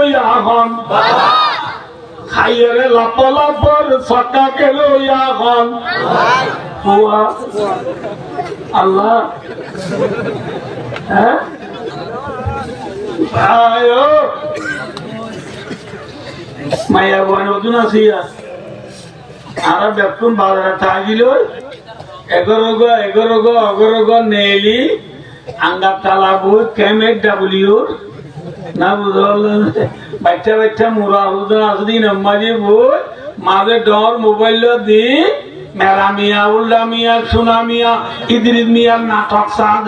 লইয়া হন খাইয়ে লাপলাপর সকাকে লইয়া হন আল্লাহ হ্যাঁ মায়া বয় নতুন আসিয়া আর বেতন বাজারে থাকিল 11 নেলি আঙ্গার তালাবু কেমেক ডাবলিউর না বুঝল বাচ্চা বাচ্চা মুরা হুদন আসদিন আম্মাজি বই মাঝে ডর মোবাইল দি মেরা মিয়া উল্লা মিয়া সোনা মিয়া ইদ্রিস মিয়ার নাটক সাদ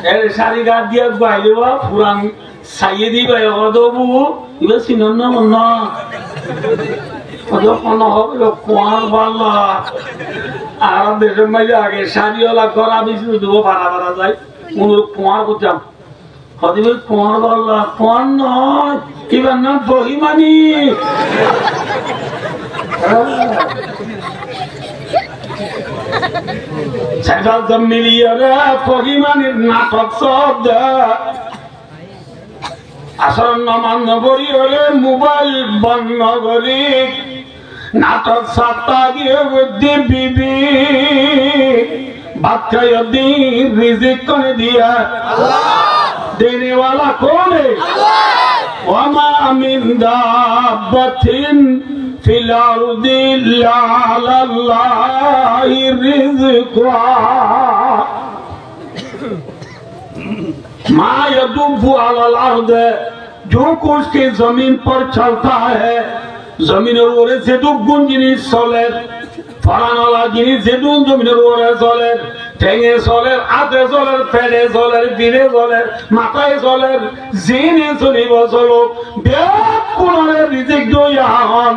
এর শাড়ি গাছ দিয়া বাইরে পুরান সাইয়ে দিবা দবু ইবা চিনন না মন কোন হবে কোয়ার বাল্লা আর দেশের মাঝে আগে শাড়িওয়ালা করা বেশি দেবো ভাড়া ভাড়া যায় কোন কোয়ার করতাম হদিবে কোয়ার বাল্লা কোয়ার নয় এবার নাম বহিমানি সেটাল তো মিলিয়ে রে বহিমানির নাটক শব্দ আসর নমান্য করি হলে মোবাইল বন্ধ করি নাটক সাতটা দিয়ে বুদ্ধি বিবি ভাত খাই দিন রিজিক করে দিয়া দেনে वाला कौन है वमा मिन दाब्बातिन फिल अर्दि इल्ला अल्लाहि रिज़्कुहा मा यदुब्बु अलल अर्द जो कुछ के जमीन पर चलता है जमीনের উপরে যেটুক গুণ জিনিস চলে ফলানওয়ালা জিনিস যেটুক জমিনের উপরে চলে ঠেঙে চলে হাতে চলে পেটে চলে দিনে চলে মাথায় চলে জিনে চলিব চলো বেদ কোনরে রিজিক দইয়া হন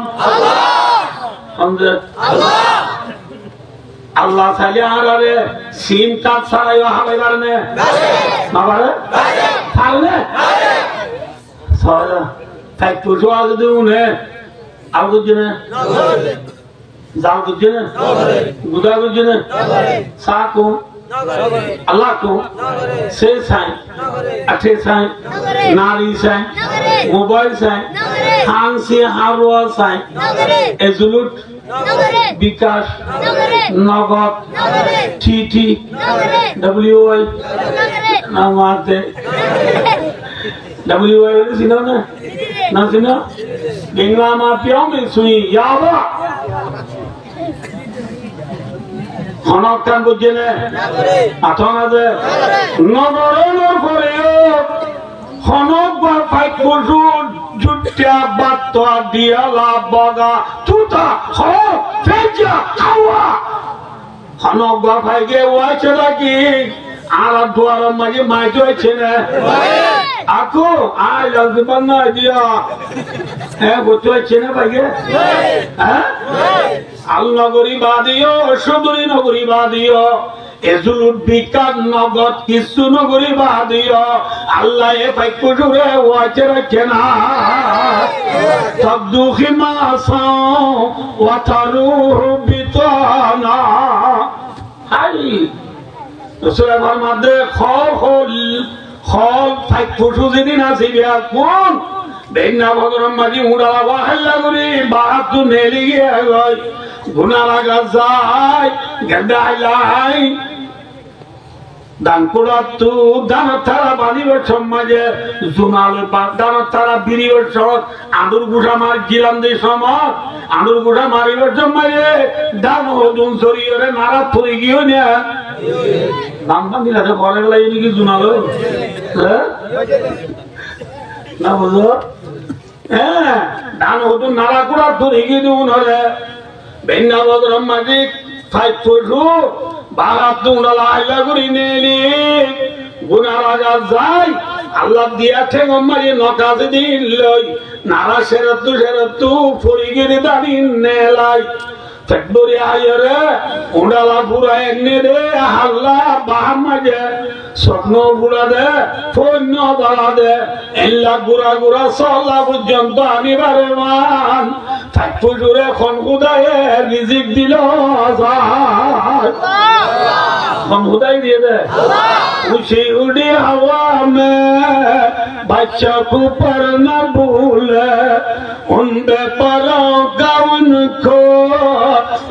আল্লাহ চাইলে আরে সিম কার্ড ছাড়াইও হবে কারণে না পারে পারলে তাই পুজো আজ দিনে আর করছে না জাল করছে না গুদা করছে না চা কো আল্লাহ কো সে চাই আঠে চাই নারী চাই মোবাইল চাই হাংসি হারোয়া চাই এজুলুট বিকাশ নগদ ঠিঠি ডব্লিউআই নামাতে डब्ल्यूआई सिनो ना सिनो गेंगा माफियाओं में सुई यावा खनक कान बुझे ने आठोना दे नगरों करेयो खनक बा फाइट बोलू जुट्टिया बात तो दिया ला बगा तुता हो फेंचा खावा खनक बा फाइट के वाचे लगी आला द्वारा मजे MyJio चेने Aku, ayah mana dia? Betul cina bagi? Allah gori badio, shoduri nagori badio. Ezulud bikan nagot kisu nagori badio. Allah efek kujure wajra kena. Tabdu khimasa, wataruhu bitana. Hai, Rasulullah Muhammad khol. খল fight ফুটু যেদিন আছে বিয়া কোন বেন্না ভগরম মাঝি উড়ালা বাহাল্লা করি বাহাতু নেলি গিয়ে গই গুনা লাগা যায় গেদাইলাই দান কুড়াতু দান তারা বানিবে সমাজে জুনাল দান তারা বিরিবে সমাজ আঁদুর গুড়া মার গিলাম দে সমাজ আঁদুর গুড়া মারিবে সমাজে দান হদুন সরিয়ে নারা থই গিয়ে না দাম দাম দিলা তো ঘরে গেলাই নাকি জুনালো না বুঝো হ্যাঁ দান হদুন নারা কুড়া থই গিয়ে দিউন হলে বেন্না বদরম মাজিক ফাইট ফুটু বারাত দুঁড়ালা আইলা করি নেলি গুনা রাজা যাই আল্লাহ দিয়া ঠেঙ্গ মারি নকাজে দিলই নারা সেরতু ফরি গিরি দাঁড়ি নেলাই ফেব্রুয়ারি আয়রে উড়ালা পুরা এনে দে হাল্লা বাহার মাঝে স্বপ্ন বুড়া দে ফন্য বাড়া দে এল্লা গুড়া গুড়া সল্লা পর্যন্ত আনিবারে মান থাকবো জুড়ে খন খুদায়ে রিজিক দিল খন খুদাই দিয়ে দে উঠি উঠি হাওয়া মে बच्चा को पर न भूले उनके परों का उनको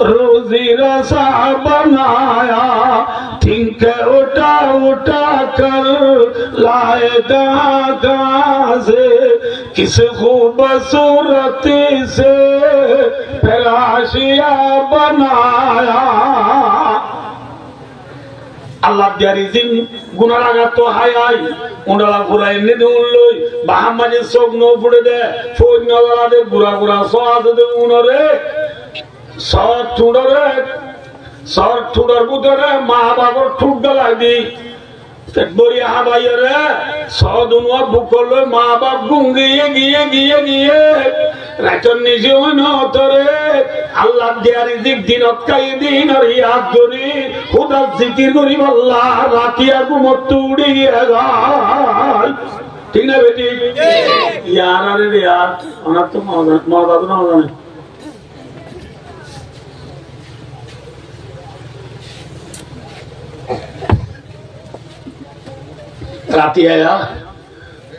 रोजी रसा बनाया ठीक उठा उठा कर लाए दादा से किस खूबसूरत से फराशिया बनाया अल्लाह दियारी दिन गुना लगा तो हाय आई उंडला पूरा इन्हें दूर लोई बाहर मजे सोग नो पुड़े दे फोज न लगा दे बुरा बुरा स्वाद दे उन्होंने सौर ठुडर बुदरे माँ बाप और ठुड डला दी तेरी यहाँ भाई रे सौ दुनिया बुकलो माँ बाप गुंगी गिये राचन निजी हो न तोरे अल्लाह दियारी दिक दिन अटकाई दिन और याद करी खुदा जिकिर करी अल्लाह रातिया को मत उड़ी गया ठीक ना बेटी यार अरे यार अनाथ तो मौका तो ना होगा नहीं राती आया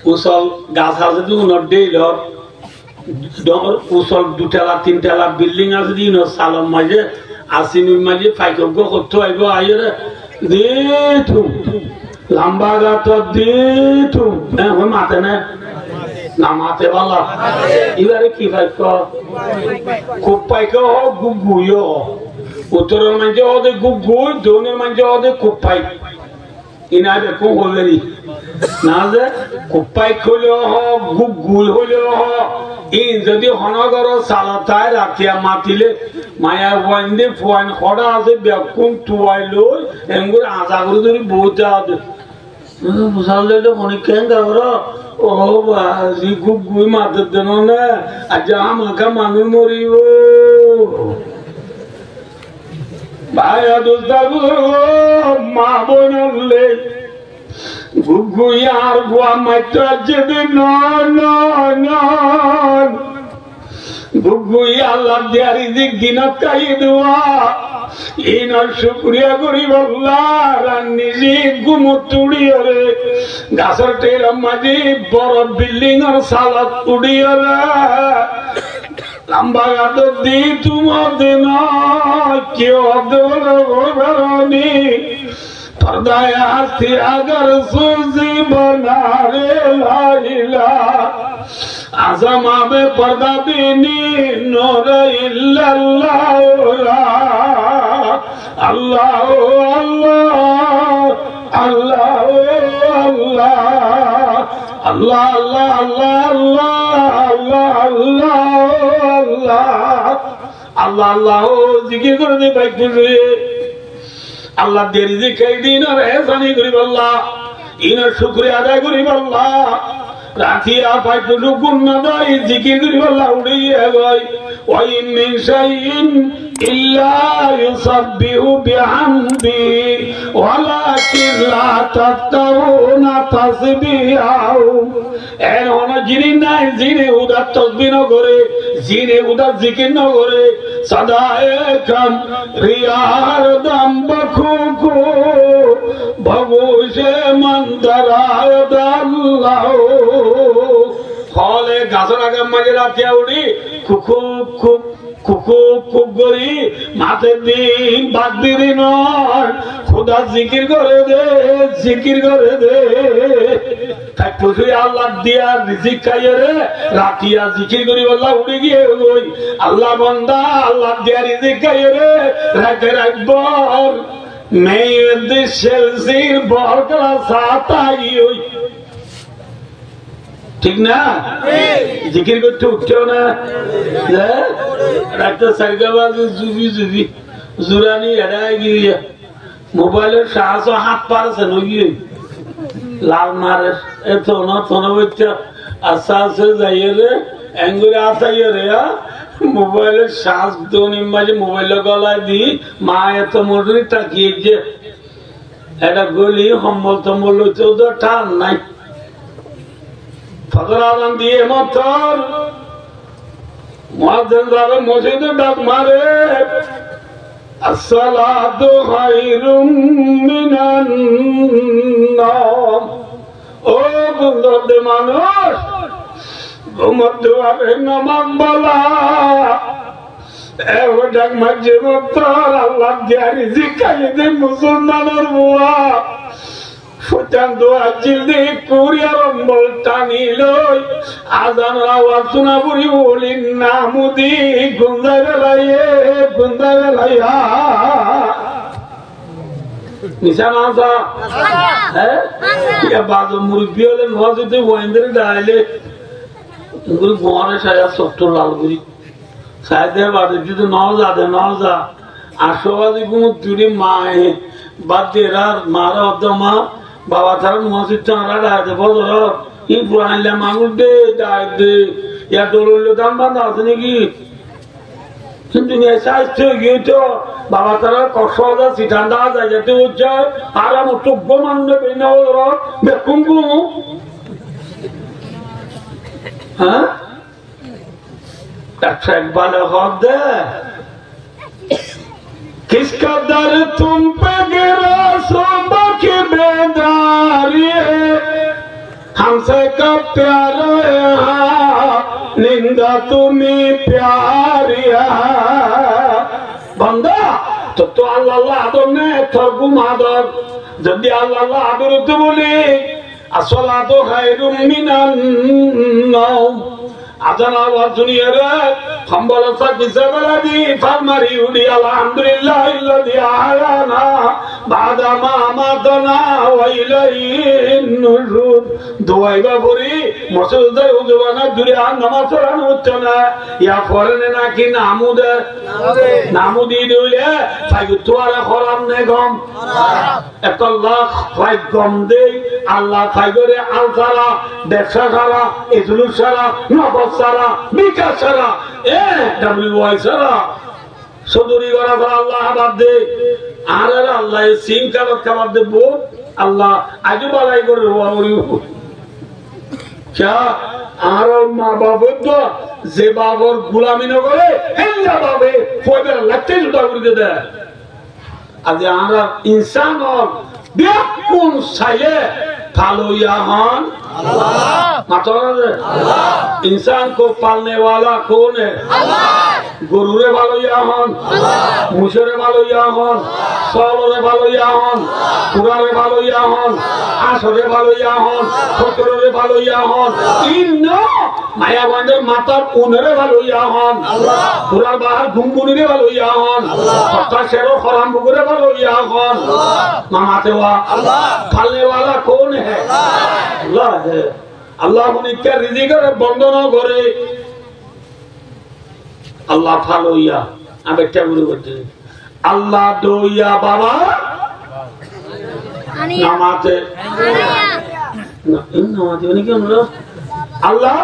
उसल गाछ আছে দিন ডেইল উसल দুটালা তিনটালা বিল্ডিং আছে দিন সালাম মাঝে আসিনি মাঝে ফাইকগ করতে আইবো আইরে দিতু লম্বা গাত দিতু হই মাতে না না মাতে বালা ইবারে কি ফাইক খুব পাইক গুগুয়ো উত্তরের মাঝে ওদে গুগুই দক্ষিণের মাঝে ওদে খুব পাইক इनारे को होलेरी नाजे कुप्पाई खोलो हो गुगुल होलो हो इन जदि हनगर सालाताय रातिया मातिले माया वंदे फुआन खड़ा आसे बेकुम तुआइलो एंगुर आजागुर दरी बोता दे बुसाले ले कोनी केंगा बरो ओ बाजी गुगुई माते देनो ने आजा माका मामी मोरियो भाया दोस्ताबु माँ बोनले गुगु यार गुआ मचा जदे ना गुगु यार लद्यारी दिक दिनत काई दुआ इन शुक्रिया करी अल्लाह रानी जी गुमुतुड़ी रे गासर टेर माजी बड़ बिल्डिंग और सालत उड़ी रे लंबा गातो दी तुम देना क्यों अब्दुल्लानी पर्दाया थी अगर सूजी बना रे लाइला आज़मा में पर्दा बीनी नूर इल्लल्लाह अल्लाह अल्लाह अल्लाह अल्लाह अल्लाह अल्लाह अल्लाह अल्लाह जिक्र कर दे भाई तुझे अल्लाह देरी जी कई दिन और ऐसा नहीं करीब अल्लाह इन शुक्रिया अदा करीब अल्लाह राखी आप भाई तुझे गुन्ना दाई जिक्र करीब अल्लाह उड़ी है भाई वही मिशाइन इल्ला युसब्बिहु बिहम्दी वलाकिन ला तफ्तहूना तस्बीहाहुम एन होना जिनी नहीं जिने उधर तस्बीह न करे जिने उधर जिक्र न करे सदा एकम रियार दम बखुको भगोशे मंदराय दल्लाहो खाले गासरा के मजेरा क्या उड़ी कुकु कुक कुकु कुगरी माथे दिन बागदी दिन खुदा जिकिर करे दे ताई पुछे अल्लाह दिया रिजिक खाइए रे रातिया जिकिर करी अल्लाह उड़ी गए होई अल्लाह बंदा अल्लाह दिया रिजिक खाइए रे राते रात मैं ये शेलसीर बोल का साथ आई हुई ठीक ना जिकिर करते उठते हो ना डॉक्टर सरगाबाद जुबी जुबी जुरानी हटाएगी मोबाइल साहस हाथ पार से होगी लाल मारे ए तो ना बच्चा आशा से जाइए रे एंगुर आता ही रे मोबाइल साहस दो निम्बाजी मोबाइल गला दी माँ ये तो मोटरी ताकिए जे ऐसा गोली हम तो उधर ठान नहीं फजरान दिए मतर मुअज्जिन साहब मस्जिद डाक मारे अस्सलातु खैरुम मिनन नौम ओ গুন্দে মানুষ ঘুমতে পারে নামাজ বলা ডাক মাঝে মতর আল্লাহ দিয়ারি জিকাইতে মুসলমানের বুয়া ফুটান দোয়া জিলদি কুরিয়ার অম্বল টানি লই আজান আওয়াজ শোনা বুড়ি বলি নামুদি গুন্দা বেলাইয়া নিশান আসা হ্যাঁ বাজো মুরব্বী হলে নজরতে গোয়েন্দারে ডাইলে গোয়ারে সায়া সত্তর লালগুড়ি সাইদের বাদে যদি নজা আশোবাদী কোনো দুটি মায়ে বাদ দিয়ে মারা অর্ধ মা বাবা তারা মসজিদ চাঁড়া ডাইতে বদর ই পুরাইলে মাগুর দে ডাই দে ইয়া দৌড়লে দাম বান্ধা আছে নাকি কিন্তু স্বাস্থ্য গিয়ে তো বাবা তারা কষ্ট সিঠান্ডা যায় যেতে হচ্ছে আর আমার চোখ মানবে বেকুম হ্যাঁ একবার হক দে किसका दर तुम पे गिरा सोबा की बेदारी हमसे कब प्यार निंदा तुम्हें प्यारिया बंदा तो अल्लाह आदर ने थरगुम आदर जब अल्लाह आदर तो बोले अस्सलातु खैरुम मिनन नौम আজান আওয়াজ শুনিয়ে রে সম্বল সাকিসাবাদি ফারমারি উডি আলহামদুলিল্লাহ ইল্লাযী আয়ানা বাদা মা আমাদানা ওয়া ইলাইহিন নুশুর দোয়াইবা পড়ি মুসলদার উজবানা দূরে আর নামাজ পড়ানো হচ্ছে না ইয়া পড়েন নাকি নামুদি দিলে ফাইগু তোয়ারে খরাম নে গম এক লাখ ফাইগ গম দে আল্লাহ ফাইগরে আল সারা ব্যবসা সারা ইজলু সারা নগদ সারা বিকাশ সারা WY সারা সদুরি করা আল্লাহ বাদ দে আর আল্লাহ সিং কাবাদ খাবার দেব আল্লাহ আজু বালাই করে আর মা বাবর তো যে বাবর গুলামি না করে হেল্লা বাবে ফয়দার লাগতে জুতা করে দেয় আজ আমরা ইনসান বেকুন সাইয়ে फालो याहान अल्लाह इंसान को पालने वाला कौन है गुरुरे वालो याहान मुशरे वालो याहान सालोरे वालो याहान पुरारे वालो याहान आशरे वालो याहान खतरे वालो याहान इन्नो माया बंदर माता उनरे वालो याहान पुरार बाहर घुमबुनीरे वालो याहान पत्ता शेरो खराम बुगरे वालो याहान मामाते वा पालने वाला कौन है अल्लाह है अल्लाह उनके रिज़िक रे बंधन करे अल्लाह फालो या अब क्या बोलूं करते अल्लाह दो या बाबा नमाज़े नमाज़े वाली क्या बोलो अल्लाह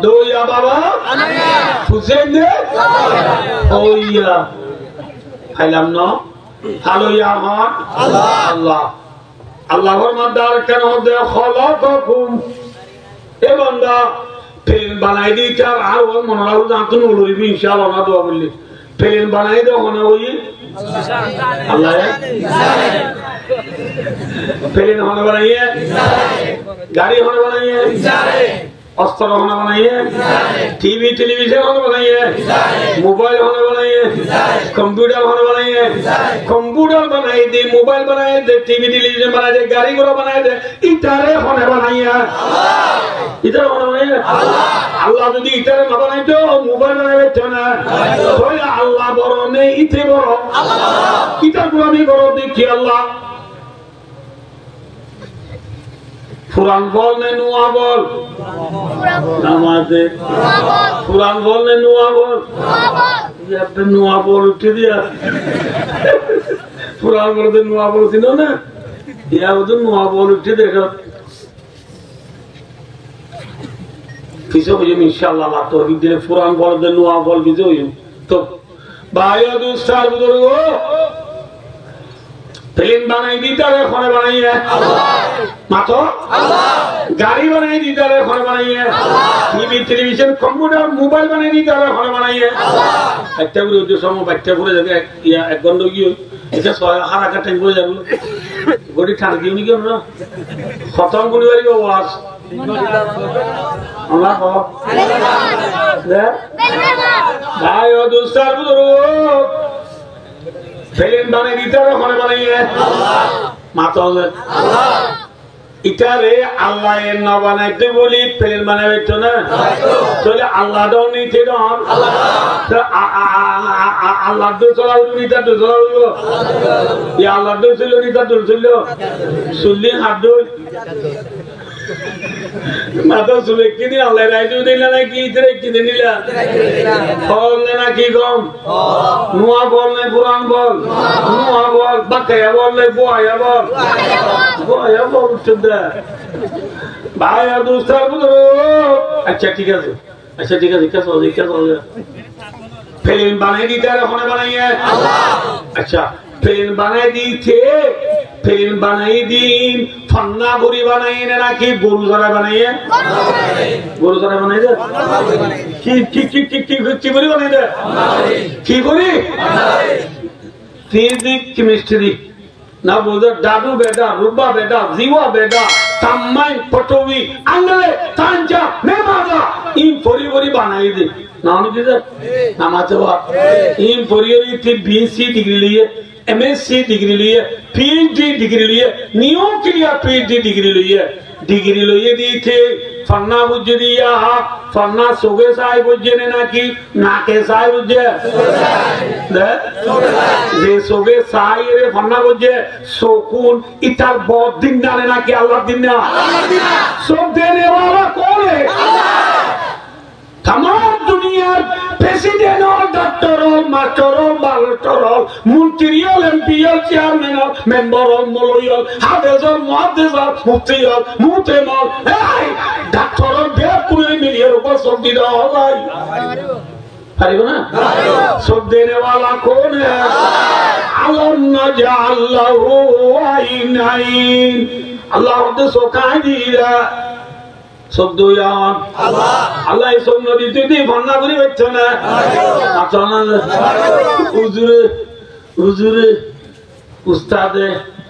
दो या बाबा हुसैन दे ओ या फैलम ना फालो या हाँ अल्लाह আল্লাহর মাদার কেন দে খলাকাকুম এ বান্দা প্লেন বানাই দিতা আর ও মনরাও জানতো নলইবি ইনশাআল্লাহ না দোয়া বললি প্লেন বানাই দাও মনে হই আল্লাহ প্লেন হনে বানাইয়ে গাড়ি হনে বানাইয়ে अस्त्र होने बनाइए टीवी टेलीविजन होने बनाइए मोबाइल होने बनाइए कंप्यूटर होने बनाइए कंप्यूटर बनाई दे मोबाइल बनाए दे टीवी टेलीविजन बनाए दे गाड़ी घोड़ा बनाए दे इतारे होने बनाइए इधर होने बनाइए अल्लाह यदि इतारे न बनाए तो मोबाइल बनाए तो ना तो अल्लाह बड़ो नहीं इतने बड़ो इतार गुलामी करो देखिए अल्लाह कुरान बोल ने नुआ बोल नमाज़े कुरान बोल ने नुआ बोल ये अब नुआ बोल उठ दिया कुरान बोल ने नुआ बोल थी ना ये अब तो नुआ बोल उठ देखो किसी को ये इंशाल्लाह बात तो अभी दिन कुरान बोल ने नुआ बोल किसी को ये तो भाइयों दोस्तों बुजुर्गों प्लेन बनाई दी तारे खाने बनाई है मातो गाड़ी बनाई दी तारे खाने बनाई है टीवी टेलीविजन कंप्यूटर मोबाइल बनाई दी तारे खाने बनाई है अच्छा बुरे जो समय बच्चे पूरे जगह या एक गंदगी এটা ছয় হারাকা টাইম বলে যাবো গড়ি ঠান্ডা দিও নাকি আমরা খতম করে পারি ওয়াজ আল্লাহ ভাই ও দুস্তার বুজুর্গ ফেলেন বানাই দিতে হবে ওখানে বানাইয়ে মাথা হলে ইটারে আল্লাহ এর না বানাইতে বলি ফেলেন বানাবে তো না তাহলে আল্লাহ দাও নিতে দাও আল্লাহ দো চলা নিতা দো চলা হলো ইয়া আল্লাহ দো ছিল নিতা দো ছিল সুল্লি হাত দো মাথা সুলে কি দিন আল্লাহ রাইজু দিলা না কি ইতরে কি দিলা বল না কি গম নুয়া বল না কুরআন বল নুয়া বল বাকায়া বল না boya বল চুদা ভাই আর দোস্তার বলো আচ্ছা ঠিক আছে কাজ হবে ফিল্ম বানাই দিতে আর ওখানে বানাইয়ে আচ্ছা ফিল্ম বানাই দিতে ফিল্ম বানাই দিন ফন্না বুড়ি বানাই নাকি গরু ধরা বানাইয়ে গরু ধরা বানাই দে কি বুড়ি বানাই দে কি বুড়ি ফিজিক কেমিস্ট্রি না बोलो दादू बेटा रुबा बेटा जीवा बेटा तम्माई पटोवी अंगले तांजा मेमाजा इन पोरी बनाई दे नाम किधर नामाते हुआ इन पोरी थी बीसी डिग्री लिए एमएससी डिग्री लिए पीएचडी डिग्री लिए नियो के लिए पीएचडी डिग्री लिए दी थे फन्ना बुझे दिया फन्ना सोगे साई बुझे ने ना की नाके साई बुझे जे सोगे साई रे फन्ना बुझे सोकून इतर बहुत दिन डाले ना की अल्लाह दिन ना सब देने वाला कौन है तमाम दुनिया प्रेसिडेंट और डॉक्टर और मास्टर और बालटर और मंत्री और एमपी और चेयरमैन और मेंबर और मौलवी और हाफिज और मुहद्दिस और मुफ्ती और मुहतम और डॉक्टर और बेकुले मिलिए ऊपर सब दिया हो भाई अरे ना सब देने वाला कौन है अलम नजअल्लहु आइनाइन अल्लाह ने सोकाई दिया शब्द यान अल्लाह ये सब नदी तुझे फन्ना बुरी बच्चों ने अचानक उज़ुरे उस्ताद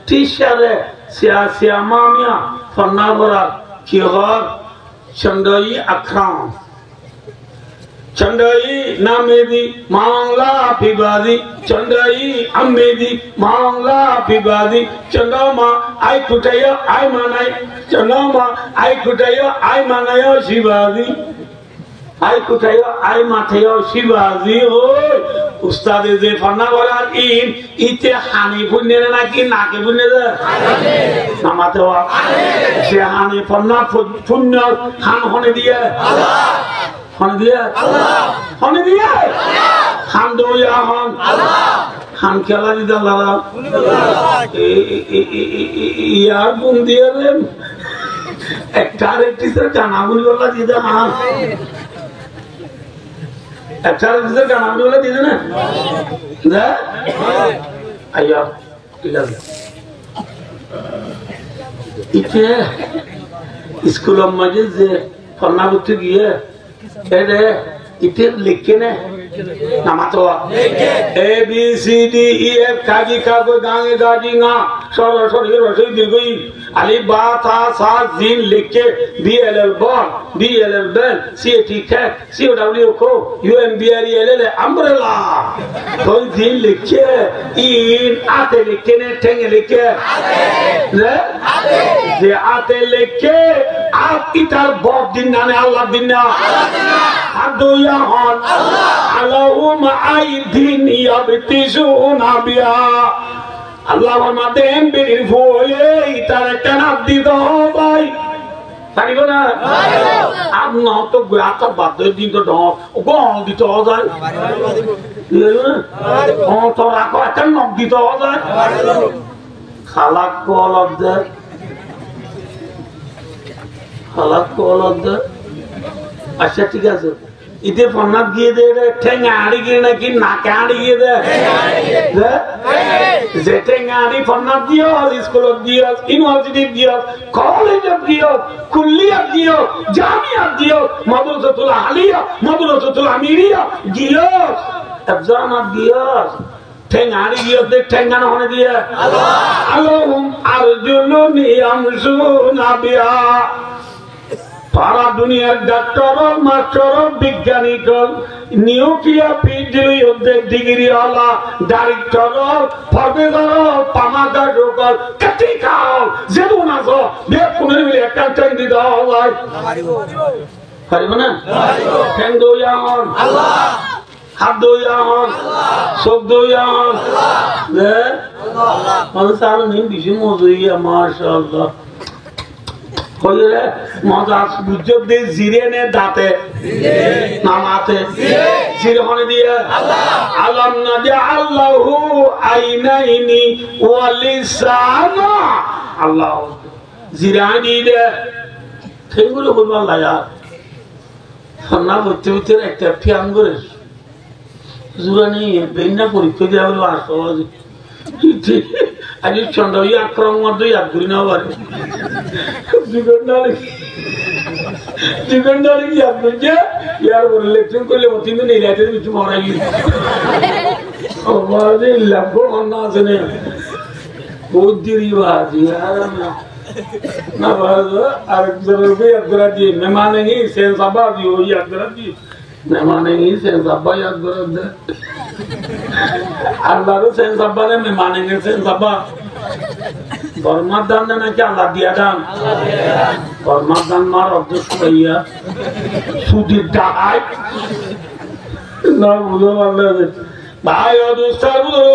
टीचर सियासिया मामिया फन्ना बुरा कियार चंदाई अखराम चंदाई नामेदी मांगला पिबादी चंदाई अम्मेदी मांगला पिबादी चंदामा आई कुटाया आई मनाई चंदामा आई कुटाया आई मनाया शिवादी आई कुटाया आई माथाया शिवादी हो उस्ताद जे फन्ना वाला इन इते हानि पुण्य ना कि नाके पुण्य दे नमाते हुआ से हानि फन्ना पुण्य हान होने दिया होने दिया हम दो या हम क्या लगी था लाला यार बुन दिया रे एक टारे टीचर का नाम बोल वाला दिया हाँ एक टारे टीचर का नाम बोल वाला दिया ना ना आया ठीक है इतने स्कूल में जे फन्ना बुत्ती किए ऐसे इतने लिखे ने नमाज़ A B C D E F काजी का कोई गाँगे गाजी ना सोलह सोलह रोशनी दिल कोई अली बात आ सात दिन लिखे B L L ball B L L bell C A T cat C O W को U M B R E L L umbrella कोई दिन लिखे इन आते लिखे ने ठेंगे लिखे ने जे आते लिखे आप इधर बहुत दिन ना ने अल्लाह दिन ना अदो याहन Allahum aidin yabtisuna biha Allah maden bir foye itare tanab dido bhai পারিব না আর না তো গাতা বাদে দিন তো গল দিতে যায় ও তো রাখো একটা নক দিতে যায় খালাক কলব দে আচ্ছা ঠিক আছে इधर फन्नात किए दे रहे ठेंगाड़ी किए ना कि नाकाड़ी किए दे जेठेंगाड़ी फन्नात दियो स्कूल दियो यूनिवर्सिटी दियो कॉलेज दियो कुल्लियत दियो जामिया दियो मदरसातुल आलिया मदरसातुल अमीरिया दियो अफजाना दियो ঠেঙ্গারি গিয়ে দেখ ঠেঙ্গানো হনে দিয়ে আল্লাহুম আরজুলুনি আমসুনা বিহা সারা দুনিয়ার ডাক্তার মাস্টার বিজ্ঞানী নিউক্লিয়ার পিএইচডি অর্ধেক ডিগ্রি ওয়ালা ডাইরেক্টর প্রফেসর পামাকা ডোকর কাটিকাও যেমন আছো দেখ কোনের মিলে একটা টাইম দিতে হয় পারিব না ঠ্যাং দইয়া হন আল্লাহ হাত দইয়া হন চোখ দইয়া হন আল্লাহ মানুষ আর নিম বেশি মজুরিয়া মাশাআল্লাহ মজা বুঝতে দিয়ে জিরে নে দাঁতে নামাতে জিরে হনে দিয়ে আল্লাহ না যে আল্লাহু আইনাইনি ওয়া লিসানা আল্লাহ জিরা দিয়ে সেগুলো বলবা লাগা সন্না করতে করতে একটা ফিয়াম করে জুরানি বেন্না পরীক্ষা দেওয়া বলবো আসো আজ চন্দ্র আক্রমণ মধ্যে ইয়াদ করি না পারে চিকন ডালে কি ইয়াদ করছে ইয়ার বলে লেকচার করলে তিন দিন এই রাতের কিছু মরা গিয়ে লাভ না আছে না বহুত দেরি বাজি না আরেকজনের ইয়াদ করা দিয়ে মেহমানেঙ্গি সেন সাবা দিয়ে ওই ইয়াদ করা দিয়ে মেহমানেঙ্গি সেন সাবা ইয়াদ করা দে আল্লাহরও সেন সাবা রে মেহমানেঙ্গি সেন সাবা বর্মার দান দেয় নাকি আল্লাহ দিয়া দান বর্মার দান মার অধ্যক্ষ হইয়া সুদীর ডাকাই না বুঝো পারলে ভাই অদুস্তার বুঝো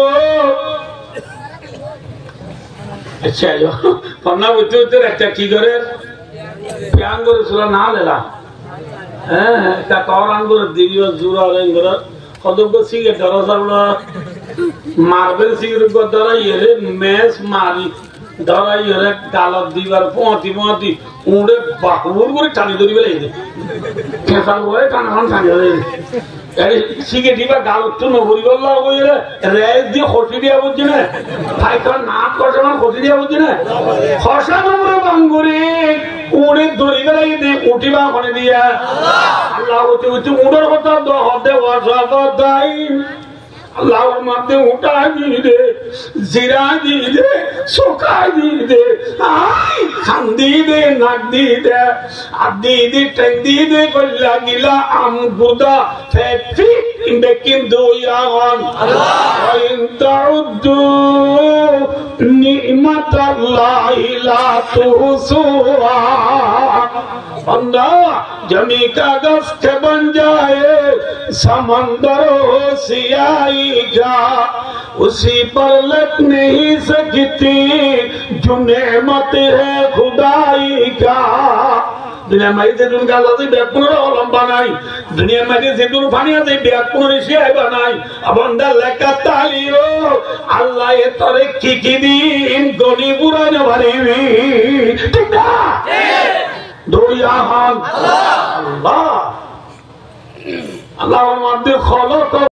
আচ্ছা পন্না বুঝতে বুঝতে একটা কি করে প্যাং করে সুরা না লেলা হ্যাঁ একটা করান করে দিবিও জুরা রেন করে কতক সিগে দরজা মার্বেল সিগারেট ধরা ইয়ে মেস মারি ধরা ইয়ে গালত দিবার পঁতি পঁতি উড়ে বাকুর করে টানি ধরি বেলে খেসাল করে টানা টানি ধরে সিগে দিবা গালত তো নবরি বললা ওই রেস দিয়ে খসি দিয়া বুঝছি না ফাইকার নাক কষা না খসি দিয়া বুঝছি না খসা নম্বরে বাঙ্গুরি উড়ে ধরি বেলে উঠিবা করে দিয়া আল্লাহ হচ্ছে হচ্ছে উড়ের কথা হতে ওয়াসাদাই আল্লাহর মধ্যে উঠা দিয়ে দে জিরা দিয়ে দে শুকা দিয়ে দে খান দিয়ে দে নাক দিয়ে দে আর দিয়ে দে ট্যাং দিয়ে দে গল্লা গিলা আম গুদা ফেফি বেকিং দইয়া হন ইনতাউদ্দু নি'মাতাল্লাহি লা তুহসুহা बंदा जमी कागज के बन जाए समंदर हो सियाही का उसी पर लग नहीं सकती जो नेमत है खुदाई का दुनिया में जितने का लाती बेकुनर लंबा नहीं दुनिया में जितने फानिया से बेकुनर सियाही बनाई अब बंदा लेकर तालियो अल्लाह ये तोरे की दिन गोली बुरा न भरी हुई ठीक ना দৌড়িয়া হন আল্লাহ আল্লাহর মধ্যে খলক